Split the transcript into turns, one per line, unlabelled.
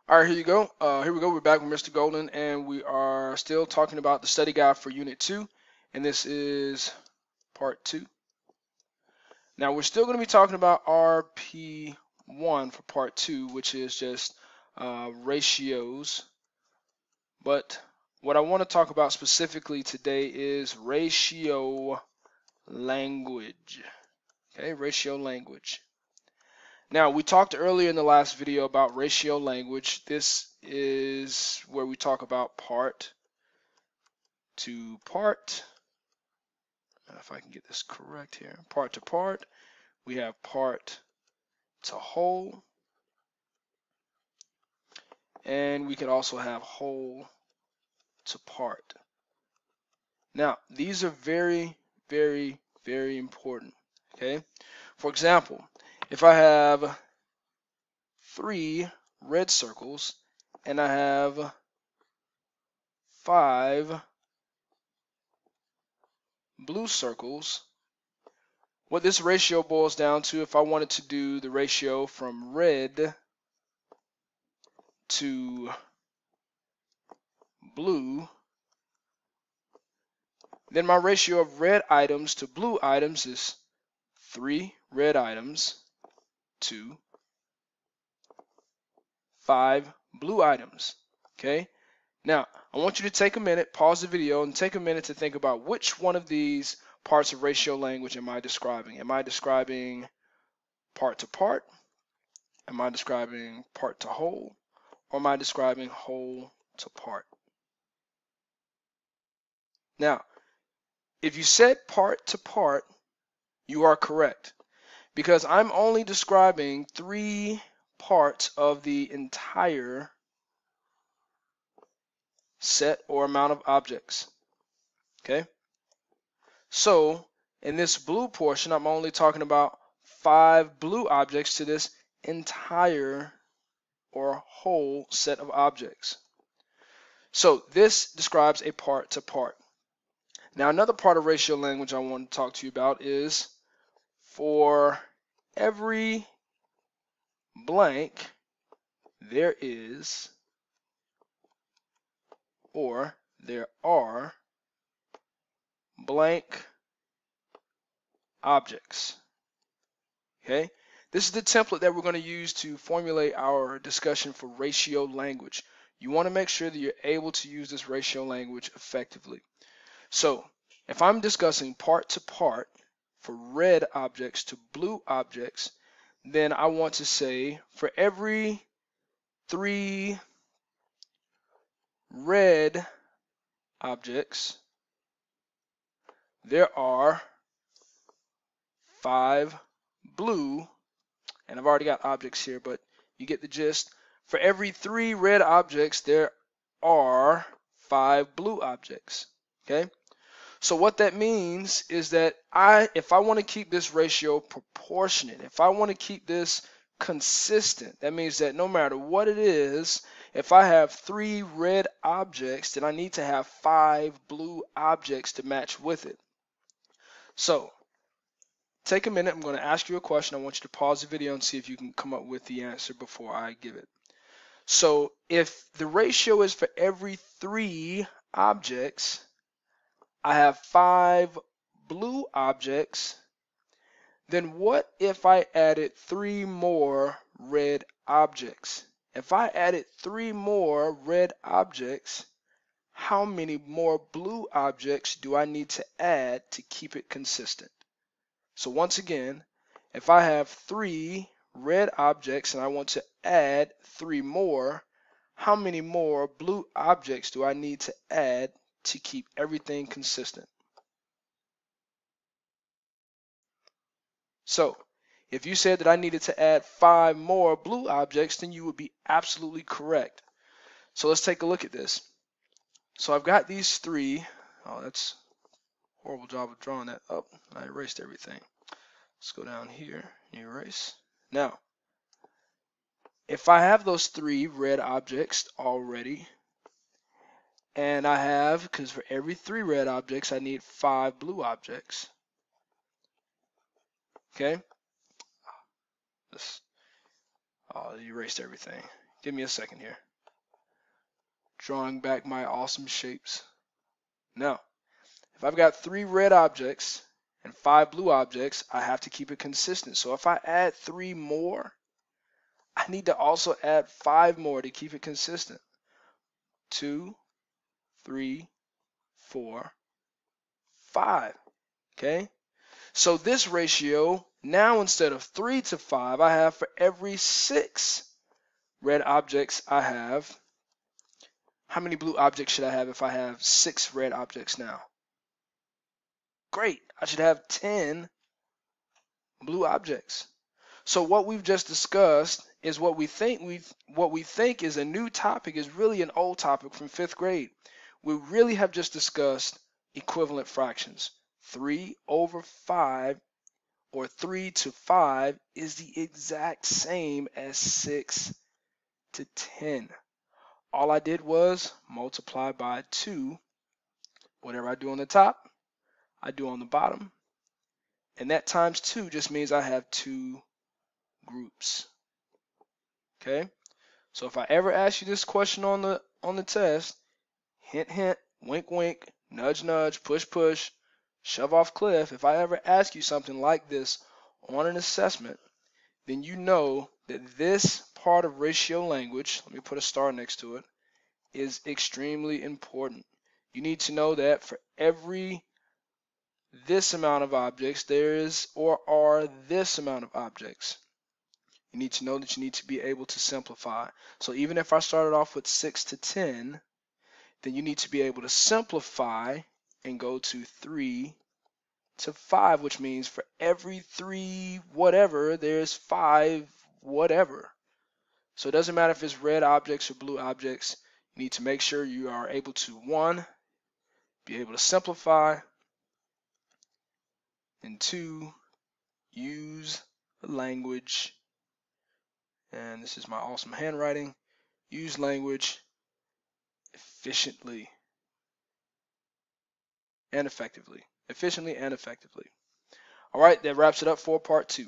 All right, here you go. Here we go. We're back with Mr. Golden, and we are still talking about the study guide for Unit 2, and this is Part 2. Now, we're still going to be talking about RP1 for Part 2, which is just ratios. But what I want to talk about specifically today is ratio language. Okay, ratio language. Now, we talked earlier in the last video about ratio language. This is where we talk about part to part. If I can get this correct here. Part to part. We have part to whole. And we could also have whole to part. Now, these are very, very, very important. Okay. For example, if I have 3 red circles and I have 5 blue circles, what this ratio boils down to, if I wanted to do the ratio from red to blue, then my ratio of red items to blue items is 3 red items to 5 blue items. Okay? Now, I want you to take a minute, pause the video, and take a minute to think about which one of these parts of ratio language am I describing? Am I describing part to part? Am I describing part to whole? Or am I describing whole to part? Now, if you said part to part, you are correct, because I'm only describing 3 parts of the entire set or amount of objects. Okay? So, in this blue portion, I'm only talking about 5 blue objects to this entire or whole set of objects. So, this describes a part to part. Now, another part of ratio language I want to talk to you about is for every blank, there is or there are blank objects. Okay? This is the template that we're going to use to formulate our discussion for ratio language. You want to make sure that you're able to use this ratio language effectively. So, if I'm discussing part to part for red objects to blue objects, then I want to say for every 3 red objects, there are 5 blue, and I've already got objects here, but you get the gist. For every 3 red objects, there are 5 blue objects. Okay? So what that means is that if I want to keep this ratio proportionate, if I want to keep this consistent, that means that no matter what it is, if I have 3 red objects, then I need to have 5 blue objects to match with it. So take a minute. I'm going to ask you a question. I want you to pause the video and see if you can come up with the answer before I give it. So if the ratio is for every 3 objects, I have 5 blue objects, then what if I added 3 more red objects? If I added 3 more red objects, how many more blue objects do I need to add to keep it consistent? So once again, if I have 3 red objects and I want to add 3 more, how many more blue objects do I need to add to keep everything consistent? So if you said that I needed to add 5 more blue objects, then you would be absolutely correct. So let's take a look at this. So I've got these 3. Oh, that's a horrible job of drawing that up. I erased everything. Let's go down here and erase. Now, if I have those 3 red objects already, and I have, because for every 3 red objects, I need 5 blue objects. Okay? Oh, you erased everything. Give me a second here. Drawing back my awesome shapes. Now, if I've got 3 red objects and 5 blue objects, I have to keep it consistent. So if I add 3 more, I need to also add 5 more to keep it consistent. 2, 3, 4, 5. Okay? So this ratio, now instead of 3 to 5, I have for every 6 red objects I have. How many blue objects should I have if I have 6 red objects now? Great. I should have 10 blue objects. So what we've just discussed is what we think is a new topic is really an old topic from 5th grade. We really have just discussed equivalent fractions. 3 over 5 or 3 to 5 is the exact same as 6 to 10. All I did was multiply by 2. Whatever I do on the top, I do on the bottom. And that times 2 just means I have 2 groups. Okay? So if I ever ask you this question on the test, hint hint, wink wink, nudge nudge, push push, shove off cliff, if I ever ask you something like this on an assessment, then you know that this part of ratio language, let me put a star next to it, is extremely important. You need to know that for every this amount of objects, there is or are this amount of objects. You need to know that you need to be able to simplify. So even if I started off with 6 to 10, then you need to be able to simplify and go to 3 to 5, which means for every 3 whatever, there's 5 whatever. So it doesn't matter if it's red objects or blue objects. You need to make sure you are able to, 1, be able to simplify, and 2, use language. And this is my awesome handwriting. Use language efficiently and effectively. Efficiently and effectively. All right, that wraps it up for part 2.